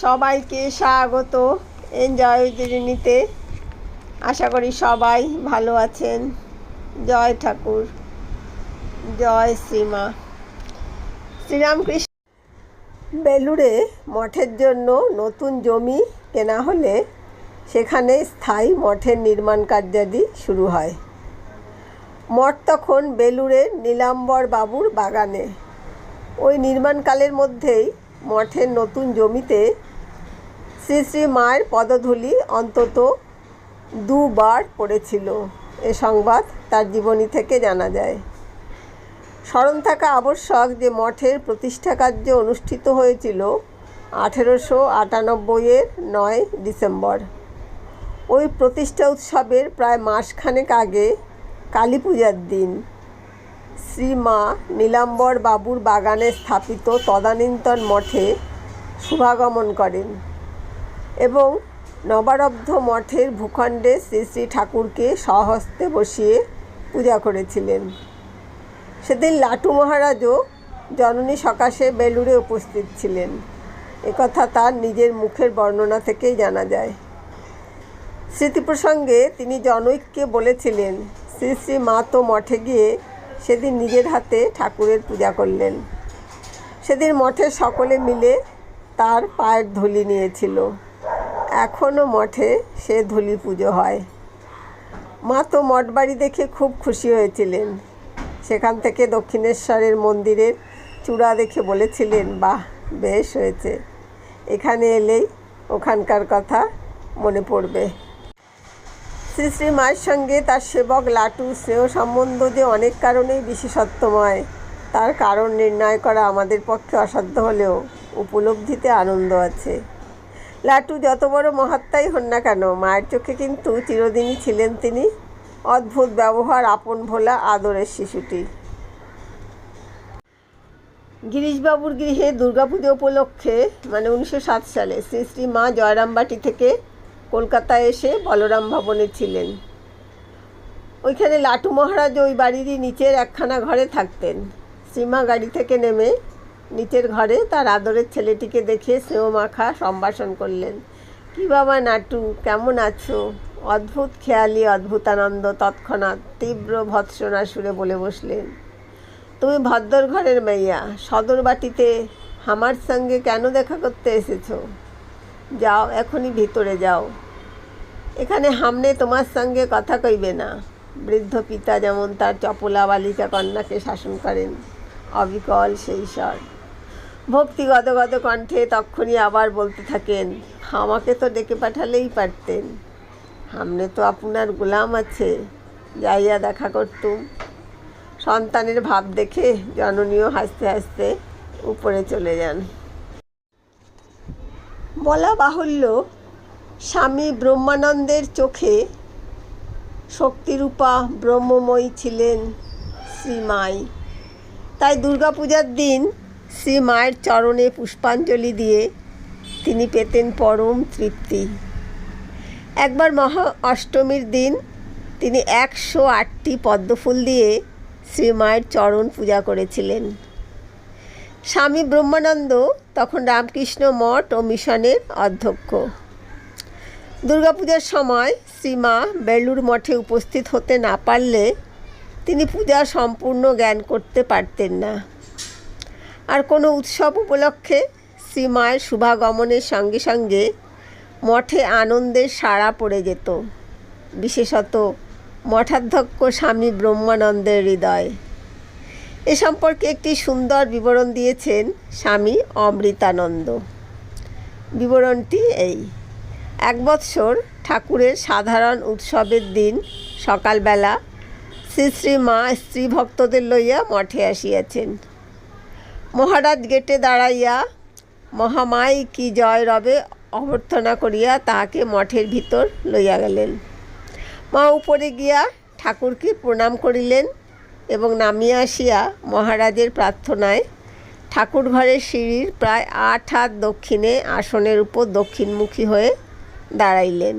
সবাইকে স্বাগত এনজয় জার্নিতে। আশা করি সবাই ভালো আছেন। জয় ঠাকুর, জয় শ্রীমা শ্রীরামকৃষ্ণ। বেলুড়ে মঠের জন্য নতুন জমি কেনা হলে সেখানে স্থায়ী মঠের নির্মাণ কার্যাদি শুরু হয়। মঠ তখন বেলুড়ের নীলাম্বর বাবুর বাগানে। ওই নির্মাণকালের মধ্যেই মঠের নতুন জমিতে শ্রী শ্রী মায়ের পদধূলি অন্তত দুবার পড়েছিল। এ সংবাদ তার জীবনী থেকে জানা যায়। স্মরণ থাকা আবশ্যক যে মঠের প্রতিষ্ঠা কার্য অনুষ্ঠিত হয়েছিল 1898-এর 9 ডিসেম্বর। ওই প্রতিষ্ঠা উৎসবের প্রায় মাসখানেক আগে কালী পূজার দিন শ্রীমা নীলাম্বর বাবুর বাগানে স্থাপিত তদানীন্তন মঠে শুভাগমন করেন এবং নবারব্ধ মঠের ভূখণ্ডে শ্রী শ্রী ঠাকুরকে স্বহস্তে বসিয়ে পূজা করেছিলেন। সেদিন লাটু মহারাজও জননী সকাশে বেলুড়ে উপস্থিত ছিলেন। একথা তার নিজের মুখের বর্ণনা থেকেই জানা যায়। স্মৃতি প্রসঙ্গে তিনি জনৈককে বলেছিলেন, শ্রী শ্রী মা তো মঠে গিয়ে সেদিন নিজের হাতে ঠাকুরের পূজা করলেন। সেদিন মঠের সকলে মিলে তার পায়ের ধুলি নিয়েছিল। এখনও মঠে সে ধুলি পুজো হয়। মা তো মঠ বাড়ি দেখে খুব খুশি হয়েছিলেন। সেখান থেকে দক্ষিণেশ্বরের মন্দিরের চূড়া দেখে বলেছিলেন, বাহ, বেশ হয়েছে, এখানে এলেই ওখানকার কথা মনে পড়বে। শ্রী শ্রী মায়ের সঙ্গে তার সেবক লাটু স্নেহ সম্বন্ধ যে অনেক কারণেই বিশেষত্বময়, তার কারণ নির্ণয় করা আমাদের পক্ষে অসাধ্য হলেও উপলব্ধিতে আনন্দ আছে। লাটু যত বড় মহাত্মাই হন না কেন, মায়ের চোখে কিন্তু চিরদিনই ছিলেন তিনি অদ্ভুত ব্যবহার, আপন ভোলা আদরের শিশুটি। গিরিশবাবুর গৃহে দুর্গাপুজো উপলক্ষে 1907 সালে শ্রী শ্রী মা জয়রামবাটি থেকে কলকাতায় এসে বলরাম ভবনে ছিলেন। ওইখানে লাটু মহারাজ ওই বাড়িরই নিচের একখানা ঘরে থাকতেন। শ্রীমা গাড়ি থেকে নেমে নিচের ঘরে তার আদরের ছেলেটিকে দেখে স্নেহমাখা সম্ভাষণ করলেন। কি বাবা নাটু, কেমন আছো? অদ্ভুত খেয়ালি, অদ্ভুতানন্দ তৎক্ষণাৎ তীব্র ভৎসনা সুরে বলে বসলেন, তুমি ভদ্র ঘরের মেইয়া, সদর বাটিতে আমার সঙ্গে কেন দেখা করতে এসেছো? যাও, এখনই ভিতরে যাও, এখানে হামনে তোমার সঙ্গে কথা কইবে না। বৃদ্ধ পিতা যেমন তার চপলা বালিকা কন্যাকে শাসন করেন, অবিকল সেই স্বর। ভক্তি গদগদ কণ্ঠে তক্ষুনি আবার বলতে থাকেন, আমাকে তো ডেকে পাঠালেই পারতেন, সামনে তো আপনার গোলাম আছে, যাইয়া দেখা করতুম। সন্তানের ভাব দেখে জননীও হাসতে হাসতে উপরে চলে যান। বলা বাহুল্য, স্বামী ব্রহ্মানন্দের চোখে শক্তিরূপা ব্রহ্মময়ী ছিলেন শ্রীমাই। তাই দুর্গাপূজার দিন শ্রী মায়ের চরণে পুষ্পাঞ্জলি দিয়ে তিনি পেতেন পরম তৃপ্তি। একবার মহা অষ্টমীর দিন তিনি 108টি পদ্মফুল দিয়ে শ্রী মায়ের চরণ পূজা করেছিলেন। স্বামী ব্রহ্মানন্দ তখন রামকৃষ্ণ মঠ ও মিশনের অধ্যক্ষ। দুর্গাপূজার সময় শ্রীমা বেলুড় মঠে উপস্থিত হতে না পারলে তিনি পূজা সম্পূর্ণ জ্ঞান করতে পারতেন না। আর কোনো উৎসব উপলক্ষে শ্রীমায়ের শুভাগমনের সঙ্গে সঙ্গে মঠে আনন্দের সাড়া পড়ে যেত, বিশেষত মঠাধ্যক্ষ স্বামী ব্রহ্মানন্দের হৃদয়। এ সম্পর্কে একটি সুন্দর বিবরণ দিয়েছেন স্বামী অমৃতানন্দ। বিবরণটি এই: এক বৎসর ঠাকুরের সাধারণ উৎসবের দিন সকালবেলা শ্রী শ্রী মা স্ত্রী ভক্তদের লইয়া মঠে আসিয়াছেন। মহারাজ গেটে দাঁড়াইয়া মহামাই কি জয় রবে অভ্যর্থনা করিয়া তাহাকে মঠের ভিতর লইয়া গেলেন। মা উপরে গিয়া ঠাকুরকে প্রণাম করিলেন এবং নামিয়া আসিয়া মহারাজের প্রার্থনায় ঠাকুর ঘরের সিঁড়ির প্রায় 8 হাত দক্ষিণে আসনের উপর দক্ষিণমুখী হয়ে দাঁড়াইলেন।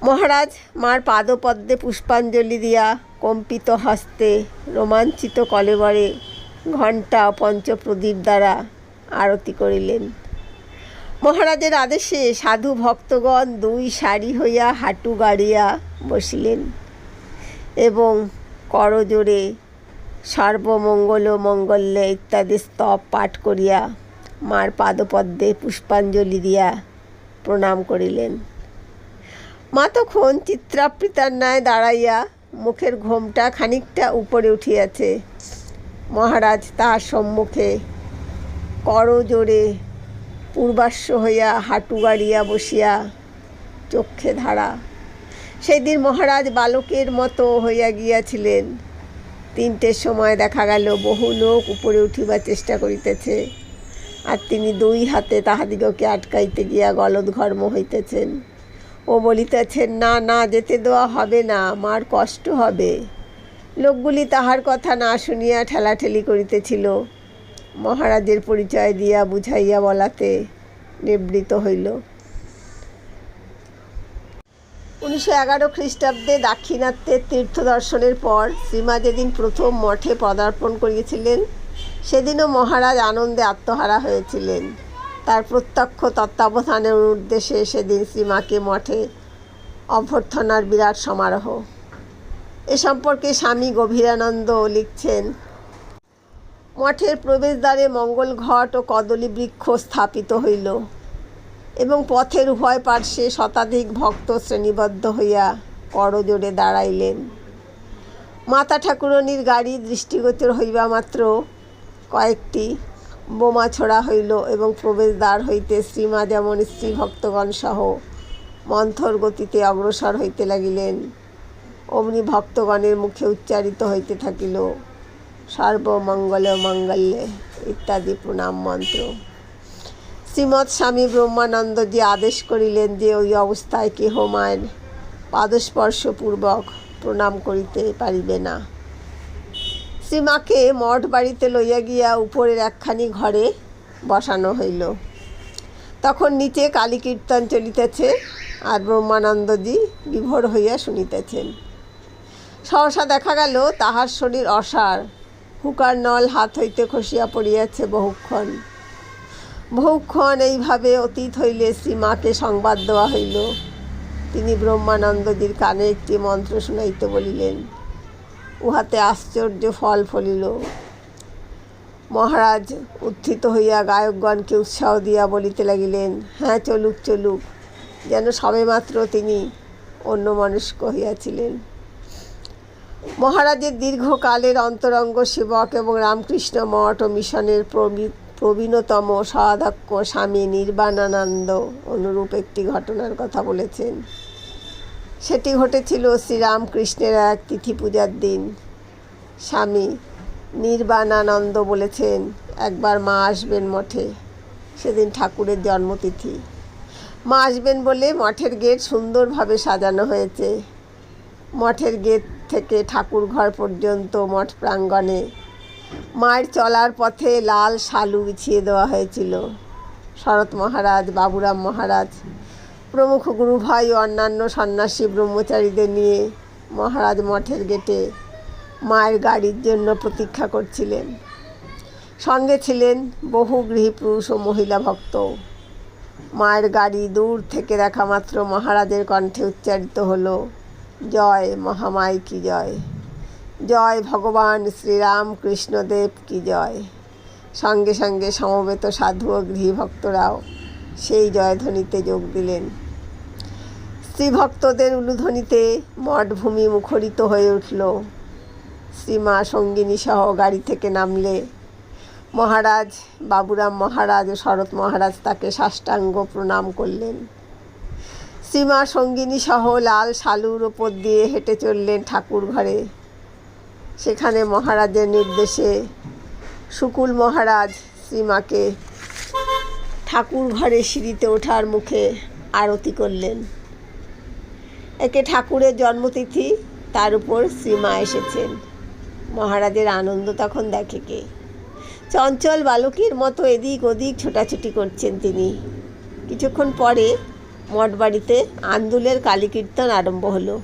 মহারাজ মার পাদপদ্মে পুষ্পাঞ্জলি দিয়া কম্পিত হস্তে রোমাঞ্চিত কলেবরে ঘণ্টা ও পঞ্চপ্রদীপ দ্বারা আরতি করিলেন। মহারাজের আদেশে সাধু ভক্তগণ দুই সারি হইয়া হাঁটু গাড়িয়া বসিলেন এবং করজোড়ে সর্বমঙ্গল মঙ্গলে ইত্যাদি স্তব পাঠ করিয়া মার পাদপদ্মে পুষ্পাঞ্জলি দিয়া প্রণাম করিলেন। মা তখন চিত্রাবৃতার ন্যায় দাঁড়াইয়া মুখের ঘোমটা খানিকটা উপরে উঠিয়াছে। মহারাজ তাহার সম্মুখে করজোড়ে পূর্বাশ্ব হইয়া হাঁটু গাড়িয়া বসিয়া চক্ষে ধারা। সেই দিন মহারাজ বালকের মতো হইয়া গিয়াছিলেন। 3টের সময় দেখা গেল বহু লোক উপরে উঠিবার চেষ্টা করিতেছে, আর তিনি 2 হাতে তাহাদিগকে আটকাইতে গিয়া গলদঘর্ম হইতেছেন ও বলিতেছেন, না না, যেতে দেওয়া হবে না, মার কষ্ট হবে। লোকগুলি তাহার কথা না শুনিয়া ঠেলাঠেলি করিতেছিল। মহারাজের পরিচয় দিয়া বুঝাইয়া বলাতে নিবৃত হইল। 1911 খ্রিস্টাব্দে দাক্ষিণাত্যের তীর্থ দর্শনের পর শ্রীমা যেদিন প্রথম মঠে পদার্পণ করিয়েছিলেন, সেদিনও মহারাজ আনন্দে আত্মহারা হয়েছিলেন। তার প্রত্যক্ষ তত্ত্বাবধানের উদ্দেশ্যে সেদিন শ্রীমাকে মঠে অভ্যর্থনার বিরাট সমারোহ। এ সম্পর্কে স্বামী গভীরানন্দ লিখছেন, মঠের প্রবেশদ্বারে মঙ্গল ঘট ও কদলী বৃক্ষ স্থাপিত হইল এবং পথের উভয় পার্শ্বে শতাধিক ভক্ত শ্রেণীবদ্ধ হইয়া করজোড়ে দাঁড়াইলেন। মাতা ঠাকুরানীর গাড়ি দৃষ্টিগোচর হইবা মাত্র কয়েকটি বোমা ছোড়া হইল এবং প্রবেশদ্বার হইতে শ্রীমা যেমন স্ত্রী ভক্তগণ সহ মন্থর গতিতে অগ্রসর হইতে লাগিলেন, অমনি ভক্তগণের মুখে উচ্চারিত হইতে থাকিল সর্বমঙ্গল মঙ্গলে ইত্যাদি প্রণাম মন্ত্র। শ্রীমৎ স্বামী ব্রহ্মানন্দজি আদেশ করিলেন যে ওই অবস্থায় কেহ মায়ের পাদস্পর্শপূর্বক প্রণাম করিতে পারিবে না। শ্রীমাকে মঠ বাড়িতে লইয়া গিয়া উপরের একখানি ঘরে বসানো হইল। তখন নিচে কালী কীর্তন চলিতেছে, আর ব্রহ্মানন্দজি বিভোর হইয়া শুনিতেছেন। সহসা দেখা গেল তাহার শরীর অসাড়, হুকার নল হাত হইতে খসিয়া পড়িয়াছে। বহুক্ষণ এইভাবে অতীত হইলে শ্রীমাকে সংবাদ দেওয়া হইল। তিনি ব্রহ্মানন্দজির কানে একটি মন্ত্র শুনাইতে বলিলেন। উহাতে আশ্চর্য ফল ফলিল। মহারাজ উত্থিত হইয়া গায়কগণকে উৎসাহ দিয়া বলিতে লাগিলেন, হ্যাঁ, চলুক চলুক, যেন সবেমাত্র তিনি অন্যমনস্ক হইয়াছিলেন। মহারাজের দীর্ঘকালের অন্তরঙ্গ সেবক এবং রামকৃষ্ণ মঠ ও মিশনের প্রবীণতম সাধক স্বামী নির্বাণানন্দ অনুরূপ একটি ঘটনার কথা বলেছেন। সেটি ঘটেছিল শ্রীরামকৃষ্ণের এক তিথি পূজার দিন। স্বামী নির্বাণানন্দ বলেছেন, একবার মা আসবেন মঠে। সেদিন ঠাকুরের জন্মতিথি। মা আসবেন বলে মঠের গেট সুন্দরভাবে সাজানো হয়েছে। মঠের গেট থেকে ঠাকুর ঘর পর্যন্ত মঠ প্রাঙ্গণে মায়ের চলার পথে লাল শালু বিছিয়ে দেওয়া হয়েছিল। শরৎ মহারাজ, বাবুরাম মহারাজ প্রমুখ গুরুভাই ও অন্যান্য সন্ন্যাসী ব্রহ্মচারীদের নিয়ে মহারাজ মঠের গেটে মায়ের গাড়ির জন্য প্রতীক্ষা করছিলেন। সঙ্গে ছিলেন বহু গৃহপুরুষ ও মহিলা ভক্ত। মায়ের গাড়ি দূর থেকে দেখা মাত্র মহারাজের কণ্ঠে উচ্চারিত হলো, জয় মহামাই কি জয়, জয় ভগবান শ্রীরামকৃষ্ণদেব কি জয়। সঙ্গে সঙ্গে সমবেত সাধু ও গৃহভক্তরাও সেই জয়ধ্বনিতে যোগ দিলেন। স্ত্রীভক্তদের উলুধ্বনিতে মঠভূমি মুখরিত হয়ে উঠল। শ্রীমা সঙ্গিনী সহ গাড়ি থেকে নামলে মহারাজ, বাবুরাম মহারাজ ও শরৎ মহারাজ তাকে সাষ্টাঙ্গ প্রণাম করলেন। শ্রীমা সঙ্গিনী সহ লাল শালুর ওপর দিয়ে হেঁটে চললেন ঠাকুর ঘরে। সেখানে মহারাজের নির্দেশে শুকুল মহারাজ শ্রীমাকে ঠাকুর ঘরে সিঁড়িতে ওঠার মুখে আরতি করলেন। একে ঠাকুরের জন্মতিথি, তার উপর শ্রীমা এসেছেন। মহারাজের আনন্দ তখন দেখে কে। চঞ্চল বালকের মতো এদিক ওদিক ছোটাছুটি করছেন তিনি। কিছুক্ষণ পরে মঠবাড়িতে আন্দুলের কালী কীর্তন আরম্ভ হলো।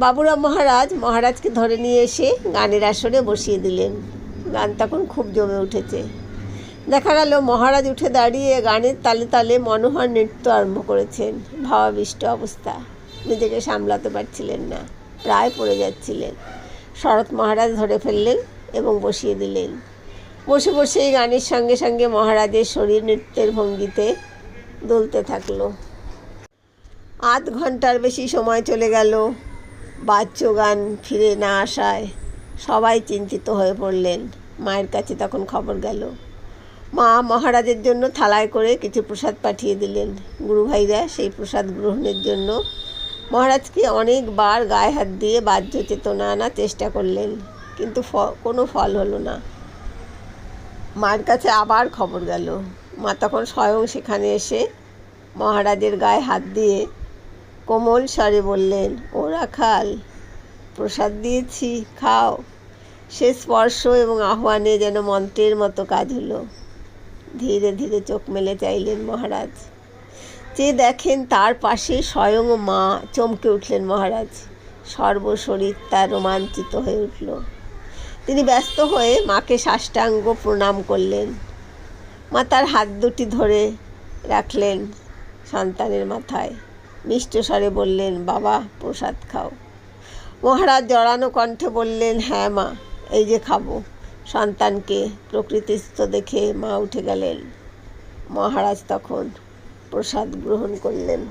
বাবুরাম মহারাজ মহারাজকে ধরে নিয়ে এসে গানের আসরে বসিয়ে দিলেন। গান তখন খুব জমে উঠেছে। দেখা গেল মহারাজ উঠে দাঁড়িয়ে গানের তালে তালে মনোহর নৃত্য আরম্ভ করেছেন। ভাবাবিষ্ট অবস্থা, নিজেকে সামলাতে পারছিলেন না, প্রায় পড়ে যাচ্ছিলেন। শরৎ মহারাজ ধরে ফেললেন এবং বসিয়ে দিলেন। বসে বসেই গানের সঙ্গে সঙ্গে মহারাজের শরীর নৃত্যের ভঙ্গিতে দুলতে থাকলো। আধ ঘন্টার বেশি সময় চলে গেল। বাদ্য গান ফিরে না আসায় সবাই চিন্তিত হয়ে পড়লেন। মায়ের কাছে তখন খবর গেল। মা মহারাজের জন্য থালায় করে কিছু প্রসাদ পাঠিয়ে দিলেন। গুরুভাইরা সেই প্রসাদ গ্রহণের জন্য মহারাজকে অনেকবার গায়ে হাত দিয়ে বাহ্য চেতনা আনার চেষ্টা করলেন, কিন্তু কোনো ফল হলো না। মায়ের কাছে আবার খবর গেল। মা তখন স্বয়ং সেখানে এসে মহারাজের গায়ে হাত দিয়ে কোমল স্বরে বললেন, ও রাখাল, প্রসাদ দিয়েছি, খাও। সে স্পর্শ এবং আহ্বানে যেন মন্ত্রের মতো কাজ হলো। ধীরে ধীরে চোখ মেলে চাইলেন মহারাজ। যে দেখেন তার পাশে স্বয়ং মা। চমকে উঠলেন মহারাজ। সর্বশরীর তার রোমাঞ্চিত হয়ে উঠল। তিনি ব্যস্ত হয়ে মাকে সাষ্টাঙ্গ প্রণাম করলেন। মা তার হাত দুটি ধরে রাখলেন সন্তানের মাথায়। মিষ্ট স্বরে বললেন, বাবা প্রসাদ খাও। মহারাজ জড়ানো কণ্ঠে বললেন, হ্যাঁ মা, এই যে খাবো। সন্তানকে প্রকৃতিস্থ দেখে মা উঠে গেলেন। মহারাজ তখন প্রসাদ গ্রহণ করলেন।